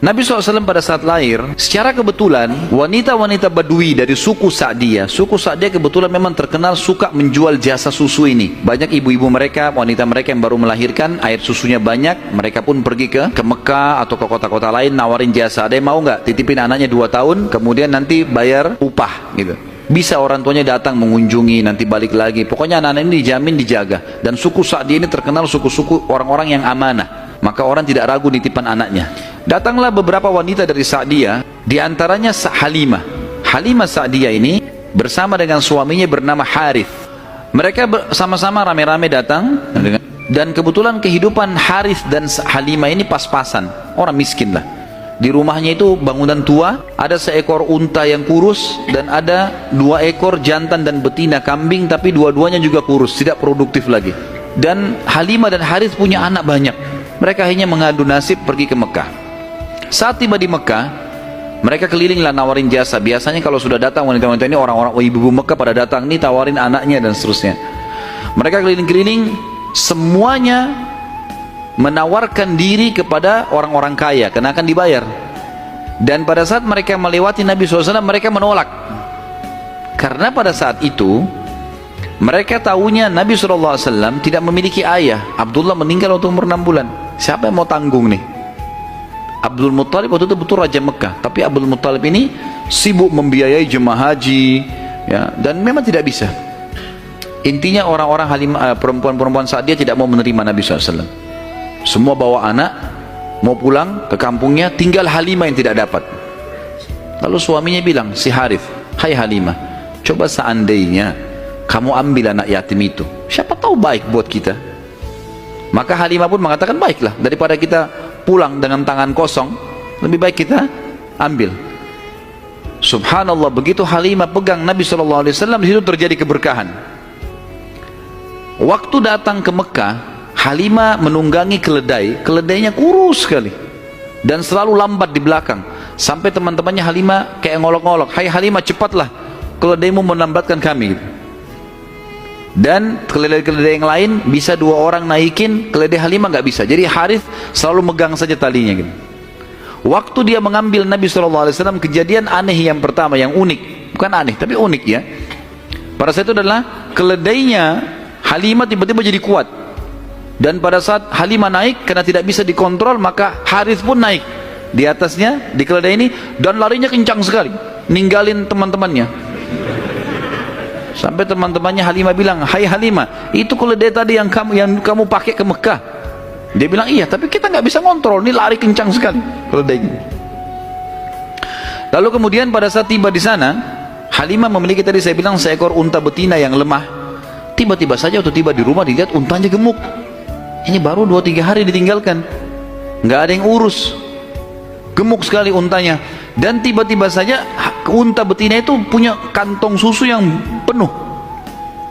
Nabi SAW pada saat lahir, secara kebetulan wanita-wanita Badui dari suku Sa'diyah kebetulan memang terkenal suka menjual jasa susu ini. Banyak ibu-ibu mereka, wanita mereka yang baru melahirkan, air susunya banyak, mereka pun pergi ke Mekah atau ke kota-kota lain nawarin jasa. Ada yang mau nggak titipin anaknya 2 tahun, kemudian nanti bayar upah gitu. Bisa orang tuanya datang mengunjungi, nanti balik lagi. Pokoknya anak-anak ini dijamin dijaga. Dan suku Sa'diyah ini terkenal suku-suku orang-orang yang amanah. Maka orang tidak ragu nitipan anaknya. Datanglah beberapa wanita dari Sa'diyah, diantaranya Halimah. Halimah Sa'diyah ini bersama dengan suaminya bernama Harith. Mereka sama-sama rame-rame datang, dan kebetulan kehidupan Harith dan Halimah ini pas-pasan. Orang miskin lah. Di rumahnya itu bangunan tua, ada seekor unta yang kurus, dan ada 2 ekor jantan dan betina kambing, tapi dua-duanya juga kurus, tidak produktif lagi. Dan Halimah dan Harith punya anak banyak. Mereka hanya mengadu nasib pergi ke Mekah. Saat tiba di Mekah, mereka kelilinglah nawarin jasa. Biasanya kalau sudah datang wanita-wanita ini, orang-orang ibu-ibu Mekah pada datang nih tawarin anaknya dan seterusnya. Mereka keliling-keliling, semuanya menawarkan diri kepada orang-orang kaya karena akan dibayar. Dan pada saat mereka melewati Nabi SAW, mereka menolak. Karena pada saat itu mereka tahunya Nabi SAW tidak memiliki ayah. Abdullah meninggal waktu umur 6 bulan. Siapa yang mau tanggung nih? Abdul Muttalib waktu itu betul Raja Mekah, tapi Abdul Muttalib ini sibuk membiayai jemaah haji, ya, dan memang tidak bisa. Intinya orang-orang perempuan-perempuan saat dia tidak mau menerima Nabi SAW. Semua bawa anak, mau pulang ke kampungnya, tinggal Halimah yang tidak dapat. Lalu suaminya bilang, si Harith, hai Halimah, coba seandainya kamu ambil anak yatim itu, siapa tahu baik buat kita. Maka Halimah pun mengatakan, baiklah, daripada kita pulang dengan tangan kosong, lebih baik kita ambil. Subhanallah, begitu Halimah pegang Nabi SAW, di situ terjadi keberkahan. Waktu datang ke Mekah, Halimah menunggangi keledai, keledainya kurus sekali dan selalu lambat di belakang, sampai teman-temannya Halimah kayak ngolok-ngolok, hai Halimah cepatlah, keledaimu melambatkan kami. Dan keledai-keledai yang lain bisa 2 orang naikin, keledai Halimah nggak bisa. Jadi Harith selalu megang saja talinya gitu. Waktu dia mengambil Nabi SAW, kejadian aneh yang pertama, yang unik, bukan aneh tapi unik ya. Pada saat itu adalah keledainya Halimah tiba-tiba jadi kuat. Dan pada saat Halimah naik, karena tidak bisa dikontrol, maka Harith pun naik di atasnya, di keledai ini, dan larinya kencang sekali, ninggalin teman-temannya. Sampai teman-temannya Halimah bilang, hai Halimah, itu keledai tadi yang kamu pakai ke Mekah. Dia bilang, iya, tapi kita nggak bisa kontrol, ini lari kencang sekali keledai. Lalu kemudian pada saat tiba di sana, Halimah memiliki tadi saya bilang seekor unta betina yang lemah. Tiba-tiba saja waktu tiba di rumah dilihat untanya gemuk. Ini baru 2-3 hari ditinggalkan, nggak ada yang urus, gemuk sekali untanya. Dan tiba-tiba saja unta betina itu punya kantong susu yang penuh,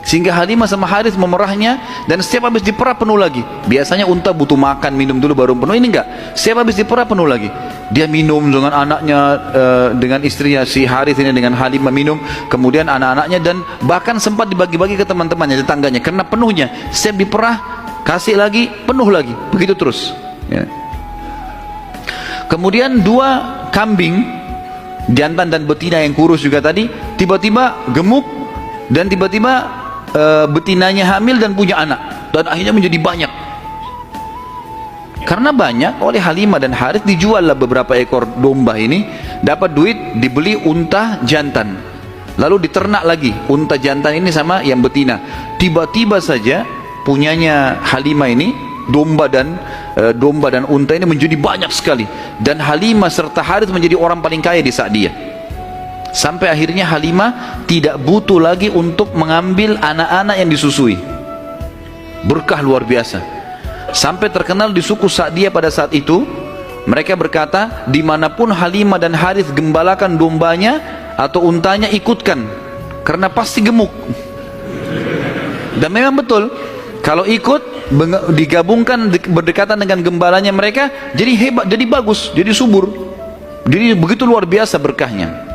sehingga Halimah sama Harith memerahnya, dan setiap habis diperah penuh lagi. Biasanya unta butuh makan, minum dulu baru penuh, ini enggak, setiap habis diperah penuh lagi. Dia minum dengan anaknya, dengan istrinya si Harith ini, dengan Halimah minum, kemudian anak-anaknya, dan bahkan sempat dibagi-bagi ke teman-temannya, tetangganya, karena penuhnya. Setiap diperah kasih lagi, penuh lagi, begitu terus ya. Kemudian 2 kambing, jantan dan betina yang kurus juga tadi, tiba-tiba gemuk, dan tiba-tiba betinanya hamil dan punya anak, dan akhirnya menjadi banyak. Karena banyak, oleh Halimah dan Harith dijual lah beberapa ekor domba ini, dapat duit, dibeli unta jantan, lalu diternak lagi unta jantan ini sama yang betina. Tiba-tiba saja punyanya Halimah ini, domba dan unta ini menjadi banyak sekali, dan Halimah serta Harith menjadi orang paling kaya di Sa'diyah. Sampai akhirnya Halimah tidak butuh lagi untuk mengambil anak-anak yang disusui. Berkah luar biasa. Sampai terkenal di suku Sa'diyah pada saat itu, mereka berkata, dimanapun Halimah dan Harith gembalakan dombanya atau untanya, ikutkan, karena pasti gemuk. Dan memang betul, kalau ikut digabungkan berdekatan dengan gembalanya mereka, jadi hebat, jadi bagus, jadi subur, jadi begitu luar biasa berkahnya.